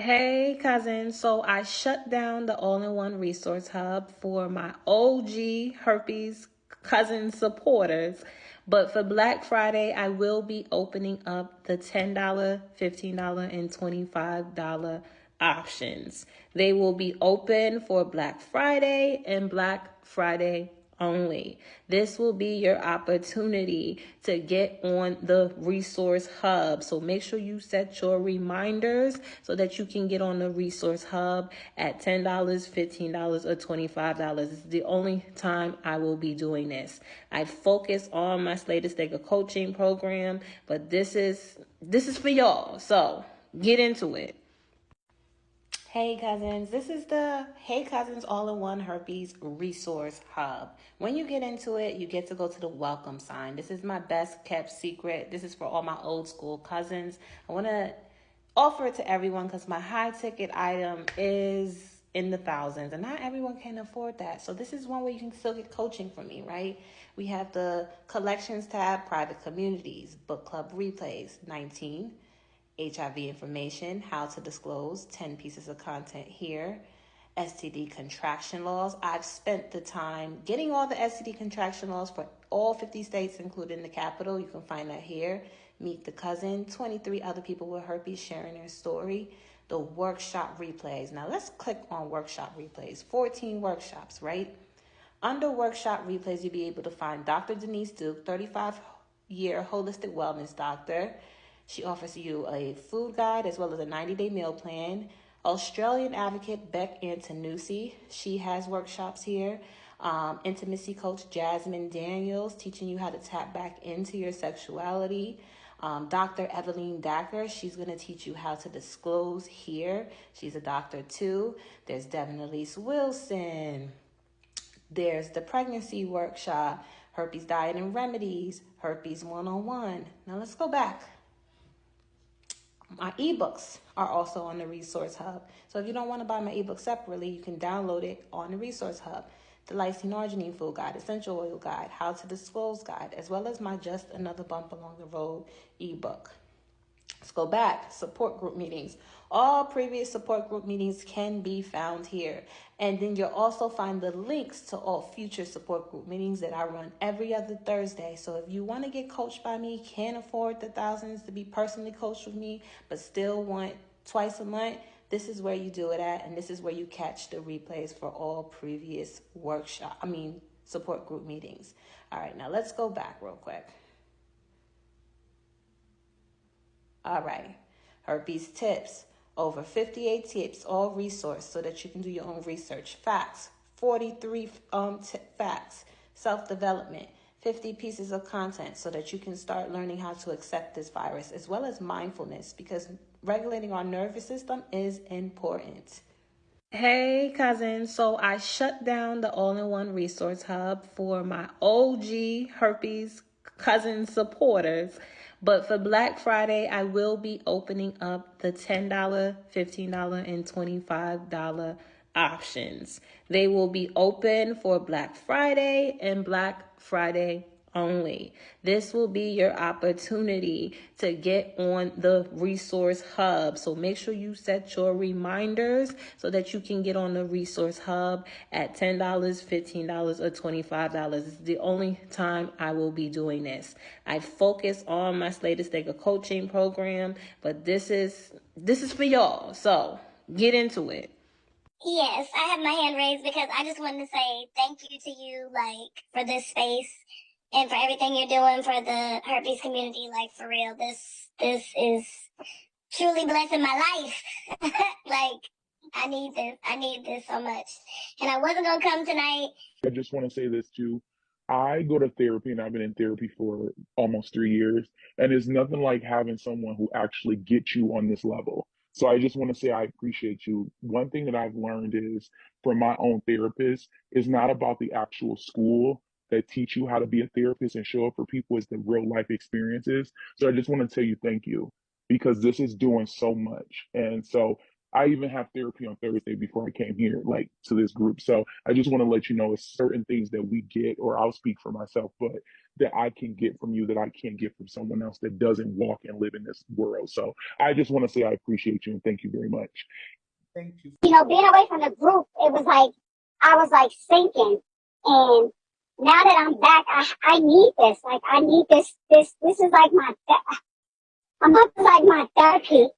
Hey cousins, so I shut down the all-in-one resource hub for my OG herpes cousin supporters, but for Black Friday I will be opening up the $10, $15, and $25 options. They will be open for Black Friday and Black Friday only. This will be your opportunity to get on the resource hub. So make sure you set your reminders so that you can get on the resource hub at $10, $15, or $25. This is the only time I will be doing this. I focus on my Slay to Stake coaching program, but this is for y'all. So get into it. Hey cousins, this is the Hey Cousins All-in-One Herpes Resource Hub. When you get into it, you get to go to the welcome sign. This is my best kept secret. This is for all my old school cousins. I want to offer it to everyone because my high ticket item is in the thousands and not everyone can afford that. So this is one way you can still get coaching from me, right? We have the collections tab, private communities, book club replays, 19. HIV information, how to disclose, 10 pieces of content here. STD contraction laws. I've spent the time getting all the STD contraction laws for all 50 states, including the capital. You can find that here. Meet the cousin, 23 other people with herpes sharing their story. The workshop replays. Now let's click on workshop replays. 14 workshops, right? Under workshop replays, you'll be able to find Dr. Denise Duke, 35-year holistic wellness doctor. She offers you a food guide as well as a 90-day meal plan. Australian advocate Beck Antonucci, she has workshops here. Intimacy coach Jasmine Daniels, teaching you how to tap back into your sexuality. Dr. Evelyn Dacker, she's going to teach you how to disclose here. She's a doctor too. There's Devin Elise Wilson. There's the pregnancy workshop, herpes diet and remedies, herpes 101. Now let's go back. My ebooks are also on the Resource Hub. So if you don't want to buy my ebook separately, you can download it on the Resource Hub. The Lysine Arginine Food Guide, Essential Oil Guide, How to Disclose Guide, as well as my Just Another Bump Along the Road ebook. Let's go back. Support group meetings. All previous support group meetings can be found here. And then you'll also find the links to all future support group meetings that I run every other Thursday. So if you want to get coached by me, can't afford the thousands to be personally coached with me, but still want twice a month, this is where you do it at. And this is where you catch the replays for all previous support group meetings. All right, now let's go back real quick. All right, herpes tips, over 58 tips, all resourced so that you can do your own research. Facts, 43 facts, self-development, 50 pieces of content so that you can start learning how to accept this virus, as well as mindfulness, because regulating our nervous system is important. Hey cousins, so I shut down the all-in-one resource hub for my OG herpes cousin supporters, but for Black Friday I will be opening up the $10, $15, and $25 options. They will be open for Black Friday and Black Friday only. This will be your opportunity to get on the resource hub. So make sure you set your reminders so that you can get on the resource hub at $10, $15, or $25. This is the only time I will be doing this. I focus on my Slay to Stake coaching program, but this is for y'all. So get into it. Yes, I have my hand raised because I just wanted to say thank you to you, for this space and for everything you're doing for the herpes community. For real, this is truly blessing my life. I need this so much. And I wasn't gonna come tonight. I just want to say this too. I go to therapy and I've been in therapy for almost 3 years, and it's nothing like having someone who actually gets you on this level. So I just want to say I appreciate you. One thing that I've learned is from my own therapist is not about the actual school that teach you how to be a therapist and show up for people, is the real life experiences. So I just want to tell you thank you because this is doing so much. And so I even have therapy on Thursday before I came here, like to this group. So I just want to let you know it's certain things that we get, or I'll speak for myself, but that I can get from you that I can't get from someone else that doesn't walk and live in this world. So I just want to say I appreciate you and thank you very much. Thank you. You know, being away from the group, it was like, I was like sinking. And now that I'm back, I need this. Like, I need this is like my, I'm not like my therapy.